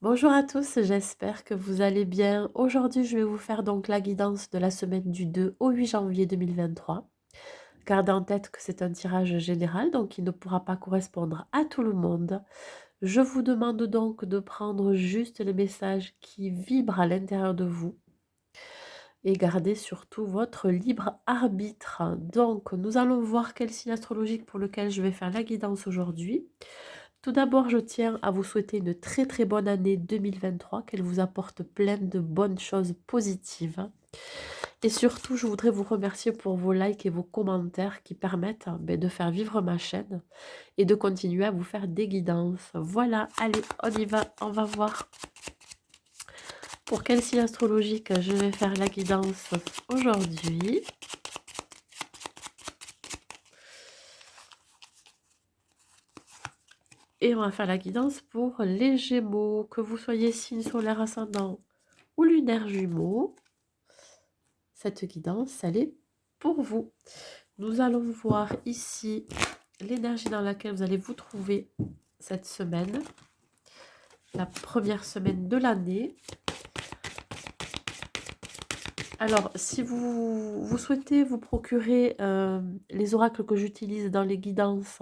Bonjour à tous, j'espère que vous allez bien. Aujourd'hui, je vais vous faire donc la guidance de la semaine du 2 au 8 janvier 2023. Gardez en tête que c'est un tirage général, donc il ne pourra pas correspondre à tout le monde. Je vous demande donc de prendre juste les messages qui vibrent à l'intérieur de vous et gardez surtout votre libre arbitre. Donc, nous allons voir quel signe astrologique pour lequel je vais faire la guidance aujourd'hui. Tout d'abord, je tiens à vous souhaiter une très très bonne année 2023, qu'elle vous apporte plein de bonnes choses positives. Et surtout, je voudrais vous remercier pour vos likes et vos commentaires qui permettent de faire vivre ma chaîne et de continuer à vous faire des guidances. Voilà, allez, on y va, on va voir pour quel signe astrologique je vais faire la guidance aujourd'hui. Et on va faire la guidance pour les Gémeaux, que vous soyez signe solaire ascendant ou lunaire Jumeaux. Cette guidance, elle est pour vous. Nous allons voir ici l'énergie dans laquelle vous allez vous trouver cette semaine, la première semaine de l'année. Alors, si vous souhaitez vous procurer les oracles que j'utilise dans les guidances,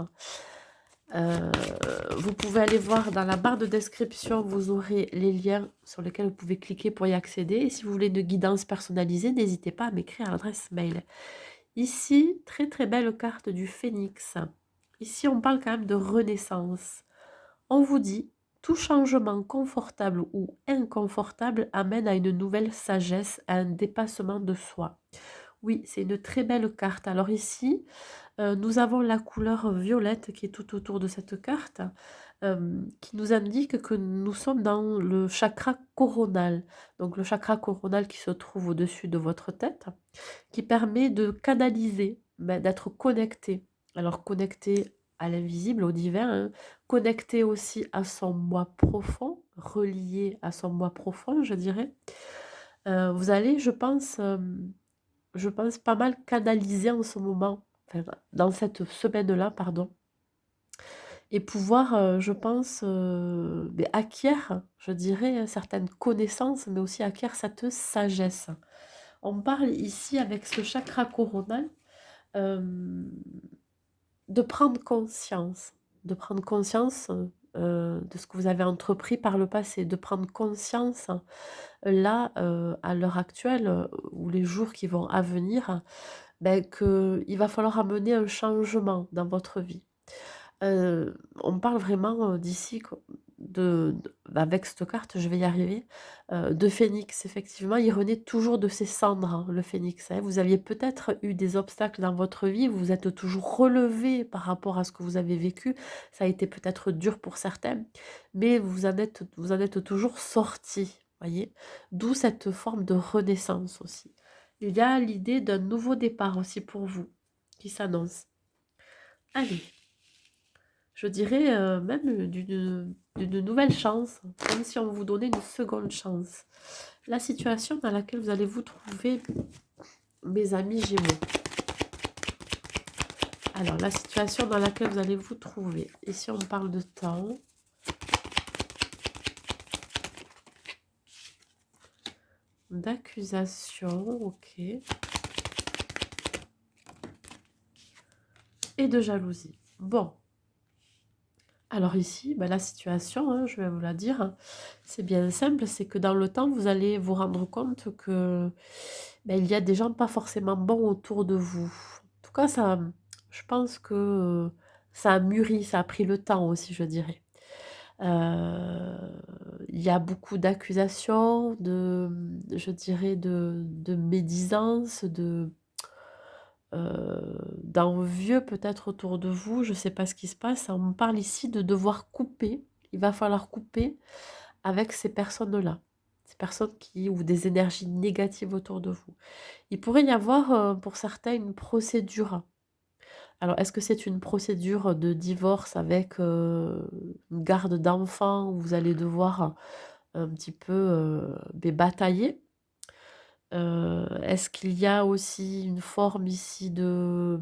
vous pouvez aller voir dans la barre de description, vous aurez les liens sur lesquels vous pouvez cliquer pour y accéder. Et si vous voulez une guidance personnalisée, n'hésitez pas à m'écrire à l'adresse mail. Ici, très très belle carte du phénix. Ici, on parle quand même de renaissance. On vous dit, tout changement confortable ou inconfortable amène à une nouvelle sagesse, à un dépassement de soi. Oui, c'est une très belle carte. Alors ici, nous avons la couleur violette qui est tout autour de cette carte, qui nous indique que nous sommes dans le chakra coronal. Donc le chakra coronal qui se trouve au-dessus de votre tête, qui permet de canaliser, d'être connecté. Alors connecté à l'invisible, au divin, hein, connecté aussi à son moi profond, relié à son moi profond, je dirais. Vous allez, je pense pas mal canaliser en ce moment, enfin, dans cette semaine-là, pardon, et pouvoir, je pense, acquérir, je dirais, certaines connaissances, mais aussi acquérir cette sagesse. On parle ici avec ce chakra coronal, hem, de prendre conscience, de prendre conscience, de ce que vous avez entrepris par le passé, de prendre conscience, là, à l'heure actuelle, ou les jours qui vont à venir, qu'il va falloir amener un changement dans votre vie. On parle vraiment, d'ici co de avec cette carte, je vais y arriver, de phénix. Effectivement, il renaît toujours de ses cendres, hein, le phénix, hein. Vous aviez peut-être eu des obstacles dans votre vie, vous vous êtes toujours relevé par rapport à ce que vous avez vécu. Ça a été peut-être dur pour certains, mais vous en êtes toujours sortis, voyez? D'où cette forme de renaissance aussi. Il y a l'idée d'un nouveau départ aussi pour vous, qui s'annonce. Allez. Je dirais, même, d'une nouvelle chance, comme si on vous donnait une seconde chance. La situation dans laquelle vous allez vous trouver, mes amis Gémeaux. Alors, la situation dans laquelle vous allez vous trouver. Ici, on parle de temps. D'accusation, OK. Et de jalousie. Bon. Alors ici, la situation, hein, je vais vous la dire, hein, c'est bien simple, c'est que dans le temps, vous allez vous rendre compte que, il y a des gens pas forcément bons autour de vous. En tout cas, ça, je pense que, ça a mûri, ça a pris le temps aussi, je dirais. Il y a beaucoup d'accusations, je dirais de médisance, d'envieux peut-être autour de vous, je ne sais pas ce qui se passe. On me parle ici de devoir couper. Il va falloir couper avec ces personnes-là. Ces personnes qui ou des énergies négatives autour de vous. Il pourrait y avoir, pour certains, une procédure. Alors, est-ce que c'est une procédure de divorce avec, une garde d'enfants où vous allez devoir un petit peu, batailler? Est-ce qu'il y a aussi une forme ici de,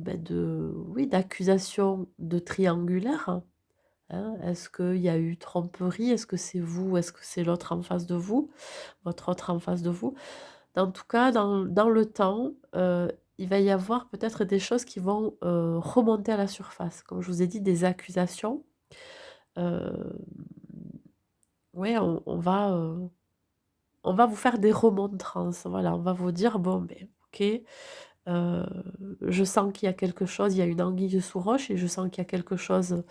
oui, d'accusation de triangulaire, hein. Est-ce qu'il y a eu tromperie? Est-ce que c'est vous? Est-ce que c'est l'autre en face de vous? Votre autre en face de vous? En tout cas, dans le temps, il va y avoir peut-être des choses qui vont, remonter à la surface. Comme je vous ai dit, des accusations. Hem, ouais, on va vous faire des remontrances, voilà. On va vous dire: «Bon, ben, OK, heu, je sens qu'il y a quelque chose, il y a une anguille sous roche et je sens qu'il y a quelque chose,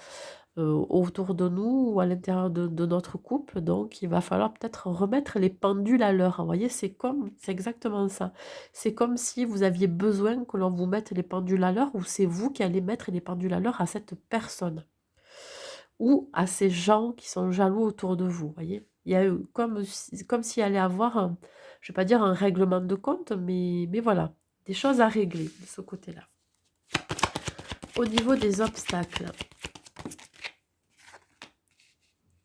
autour de nous ou à l'intérieur de notre couple, donc il va falloir peut-être remettre les pendules à l'heure». Vous voyez? C'est exactement ça. C'est comme si vous aviez besoin que l'on vous mette les pendules à l'heure ou c'est vous qui allez mettre les pendules à l'heure à cette personne ou à ces gens qui sont jaloux autour de vous, voyez? Il y a, comme s'il allait avoir un, je vais pas dire un règlement de compte, mais voilà, des choses à régler de ce côté-là. Au niveau des obstacles,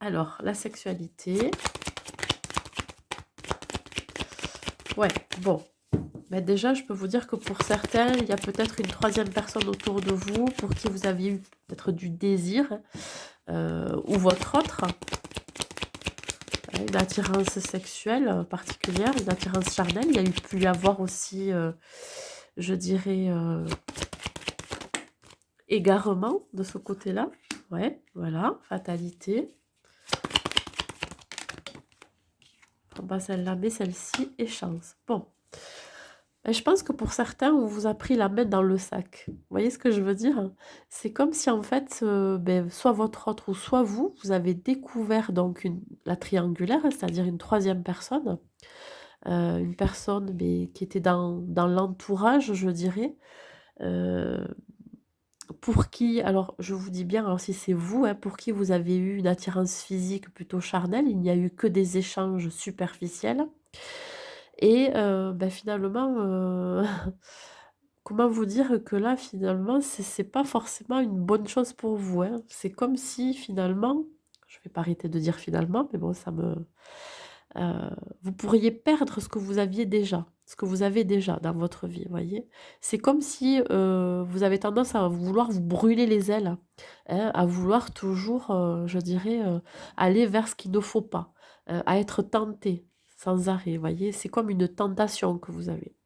alors la sexualité, ouais, bon, bah, déjà je peux vous dire que pour certains, il y a peut-être une troisième personne autour de vous pour qui vous aviez eu peut-être du désir, ou votre autre. Une attirance sexuelle, particulière, une attirance charnelle. Il y a eu pu y avoir aussi, je dirais, égarement de ce côté-là. Ouais, voilà, fatalité. Prends pas celle-là, mais celle-ci et chance. Bon, je pense que pour certains, on vous a pris la main dans le sac. Vous voyez ce que je veux dire? C'est comme si en fait, soit votre autre ou soit vous, vous avez découvert donc la triangulaire, c'est-à-dire une troisième personne. Une personne, mais qui était dans l'entourage, je dirais, heu, pour qui alors je vous dis bien, alors si c'est vous, hein, pour qui vous avez eu une attirance physique plutôt charnelle, il n'y a eu que des échanges superficiels et finalement, comment vous dire que là, finalement, c'est pas forcément une bonne chose pour vous, hein. C'est comme si finalement, je vais pas arrêter de dire finalement, mais bon, vous pourriez perdre ce que vous aviez déjà, ce que vous avez déjà dans votre vie, vous voyez? C'est comme si, vous avez tendance à vouloir vous brûler les ailes, hein, à vouloir toujours, je dirais, aller vers ce qu'il ne faut pas, à être tenté sans arrêt, vous voyez? C'est comme une tentation que vous avez.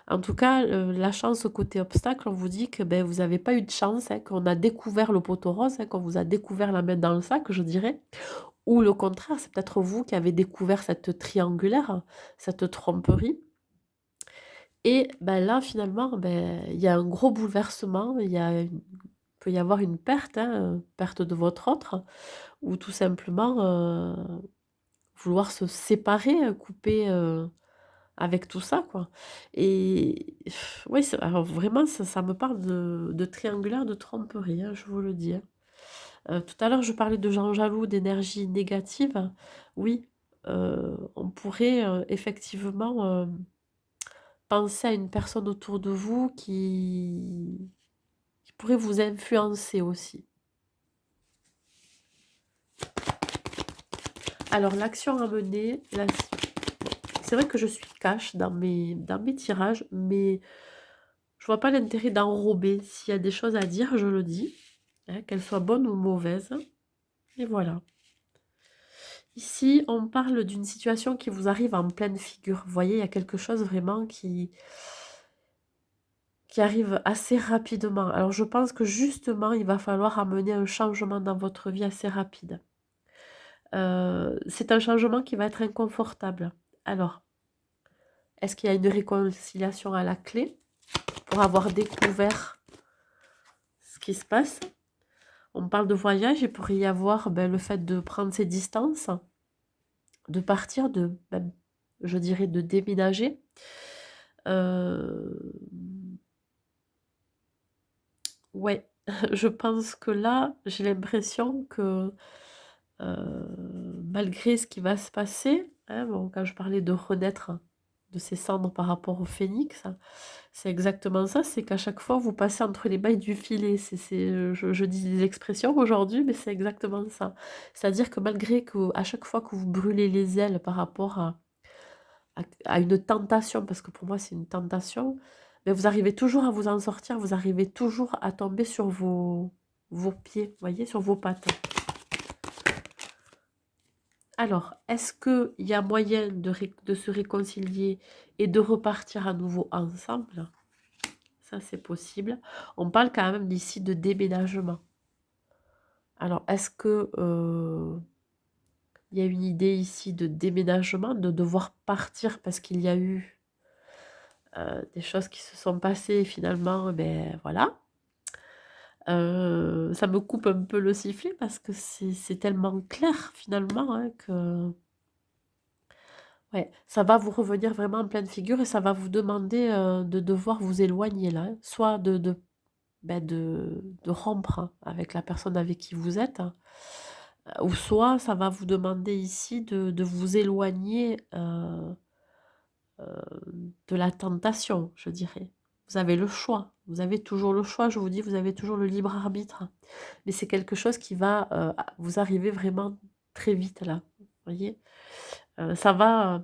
En tout cas, la chance côté obstacle, on vous dit que, beh, vous n'avez pas eu de chance, hein, qu'on a découvert le poteau rose, hein, qu'on vous a découvert la main dans le sac, je dirais. Ou le contraire, c'est peut-être vous qui avez découvert cette triangulaire, cette tromperie et ben, là, finalement, ben, il y a un gros bouleversement, il y a une peut y avoir une perte, hein, perte de votre autre ou tout simplement, vouloir se séparer, couper, avec tout ça, quoi et oui, alors vraiment ça me parle de triangulaire, de tromperie, hein, je vous le dis, hein. Tout à l'heure, je parlais de gens jaloux, d'énergie négative. Oui, on pourrait, effectivement, penser à une personne autour de vous qui pourrait vous influencer aussi. Alors l'action à mener, là, c'est vrai que je suis cash dans mes tirages, mais je vois pas l'intérêt d'enrober. S'il y a des choses à dire, je le dis, hein, qu'elles soient bonnes ou mauvaises et voilà. Ici, on parle d'une situation qui vous arrive en pleine figure. Vous voyez, il y a quelque chose vraiment qui arrive assez rapidement. Alors je pense que justement, il va falloir amener un changement dans votre vie assez rapide. C'est un changement qui va être inconfortable. Alors, est-ce qu'il y a une réconciliation à la clé pour avoir découvert ce qui se passe? On parle de voyage, il pourrait y avoir, le fait de prendre ses distances, de partir, de même, je dirais, de déménager. Hem, ouais, je pense que là, j'ai l'impression que, malgré ce qui va se passer, hein, bon, quand je parlais de renaître de ses cendres par rapport au phénix, c'est exactement ça, c'est qu'à chaque fois, vous passez entre les mailles du filet. Je dis des expressions aujourd'hui, mais c'est exactement ça. C'est-à-dire que malgré que à chaque fois que vous brûlez les ailes par rapport à une tentation, parce que pour moi c'est une tentation, mais vous arrivez toujours à vous en sortir, vous arrivez toujours à tomber sur vos pieds, vous voyez, sur vos pattes. Alors, est-ce qu'il y a moyen de se réconcilier et de repartir à nouveau ensemble? Ça, c'est possible. On parle quand même d'ici de déménagement. Alors, est-ce que il y a une idée ici de déménagement, de devoir partir parce qu'il y a eu des choses qui se sont passées finalement, ben voilà. Ça me coupe un peu le sifflet parce que c'est tellement clair finalement, hein, que ouais, ça va vous revenir vraiment en pleine figure et ça va vous demander, de devoir vous éloigner là, hein. Soit de rompre, hein, avec la personne avec qui vous êtes, hein, ou soit ça va vous demander ici de vous éloigner, de la tentation, je dirais. Vous avez le choix, vous avez toujours le choix, je vous dis, vous avez toujours le libre arbitre. Mais c'est quelque chose qui va, vous arriver vraiment très vite là, vous voyez? Ça va,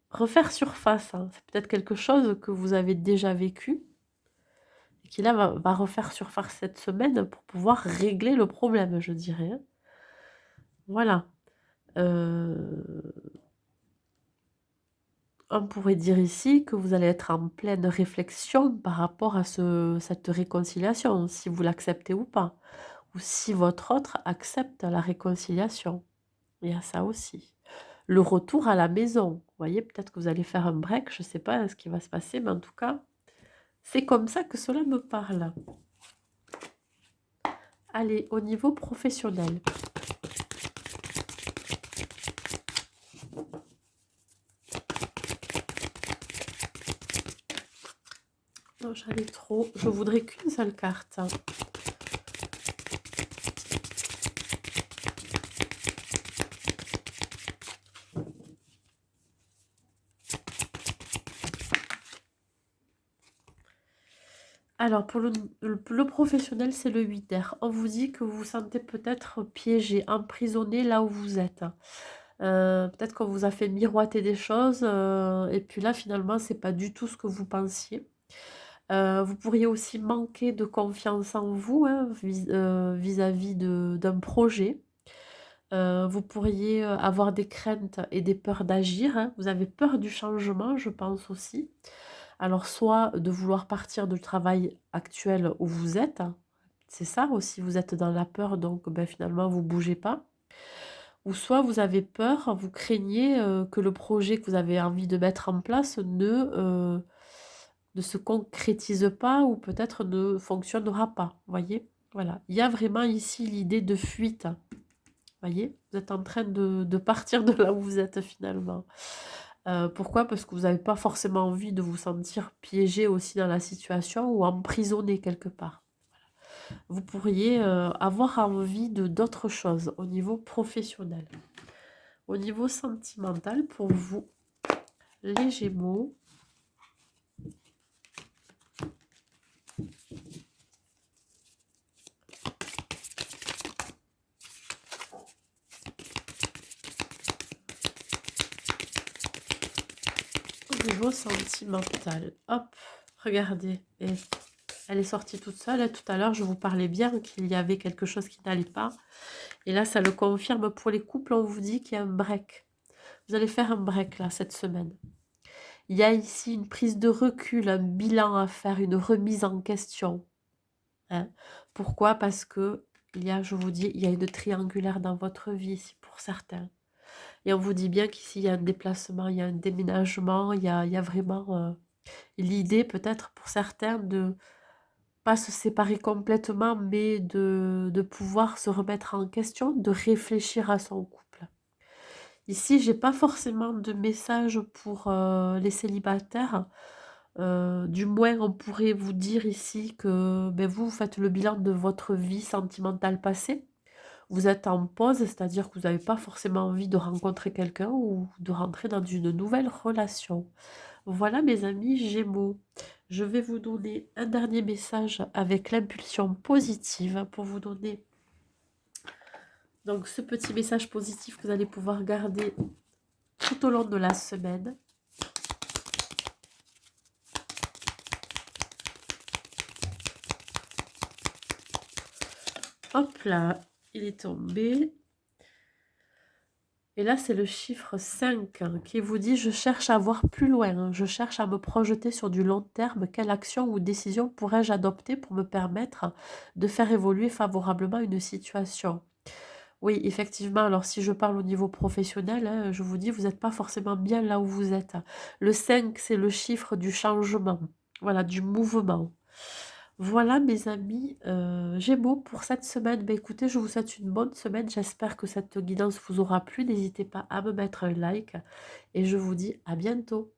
refaire surface, hein. C'est peut-être quelque chose que vous avez déjà vécu et qui là va refaire surface cette semaine pour pouvoir régler le problème, je dirais, hein. Voilà. Heu, on pourrait dire ici que vous allez être en pleine réflexion par rapport à cette réconciliation, si vous l'acceptez ou pas, ou si votre autre accepte la réconciliation. Il y a ça aussi. Le retour à la maison, vous voyez? Peut-être que vous allez faire un break, je ne sais pas ce qui va se passer, mais en tout cas, c'est comme ça que cela me parle. Allez, au niveau professionnel. Non, j'en ai trop. Je voudrais qu'une seule carte. Alors, pour le professionnel, c'est le 8 d'air. On vous dit que vous vous sentez peut-être piégé, emprisonné là où vous êtes. Peut-être qu'on vous a fait miroiter des choses, et puis là, finalement, c'est pas du tout ce que vous pensiez. Vous pourriez aussi manquer de confiance en vous, hein, vis-à-vis d'un projet. Vous pourriez, avoir des craintes et des peurs d'agir, hein. Vous avez peur du changement, je pense aussi. Alors soit de vouloir partir du travail actuel où vous êtes, hein, c'est ça aussi, vous êtes dans la peur donc ben, finalement vous bougez pas. Ou soit vous avez peur, vous craignez, que le projet que vous avez envie de mettre en place ne se concrétise pas ou peut-être ne fonctionnera pas, voyez? Voilà, il y a vraiment ici l'idée de fuite, voyez? Vous êtes en train de partir de là où vous êtes finalement. Pourquoi? Parce que vous n'avez pas forcément envie de vous sentir piégé aussi dans la situation ou emprisonné quelque part. Vous pourriez, avoir envie de d'autres choses au niveau professionnel. Au niveau sentimental pour vous, les Gémeaux. Au niveau sentimental, hop, regardez, et elle est sortie toute seule, et tout à l'heure je vous parlais bien qu'il y avait quelque chose qui n'allait pas, et là ça le confirme pour les couples, on vous dit qu'il y a un break. Vous allez faire un break là cette semaine. Il y a ici une prise de recul, un bilan à faire, une remise en question, hein. Pourquoi? Parce que il y a, je vous dis, il y a une triangulaire dans votre vie, si pour certains. Et on vous dit bien qu'ici, il y a un déplacement, il y a un déménagement, il y a vraiment l'idée peut-être pour certains de pas se séparer complètement, mais de pouvoir se remettre en question, de réfléchir à son couple. Ici, j'ai pas forcément de message pour les célibataires. Du moins, on pourrait vous dire ici que ben, vous faites le bilan de votre vie sentimentale passée. Vous êtes en pause, c'est-à-dire que vous n'avez pas forcément envie de rencontrer quelqu'un ou de rentrer dans une nouvelle relation. Voilà mes amis Gémeaux. Je vais vous donner un dernier message avec l'impulsion positive pour vous donner donc ce petit message positif que vous allez pouvoir garder tout au long de la semaine. Hop là, il est tombé. Et là, c'est le chiffre 5 hein, qui vous dit: «Je cherche à voir plus loin, hein, je cherche à me projeter sur du long terme. Quelle action ou décision pourrais-je adopter pour me permettre de faire évoluer favorablement une situation?» Oui, effectivement, alors si je parle au niveau professionnel, hein, je vous dis, vous n'êtes pas forcément bien là où vous êtes. Le 5, c'est le chiffre du changement, voilà, du mouvement. Voilà mes amis, Gémeaux pour cette semaine. Bah, écoutez, je vous souhaite une bonne semaine. J'espère que cette guidance vous aura plu. N'hésitez pas à me mettre un like et je vous dis à bientôt.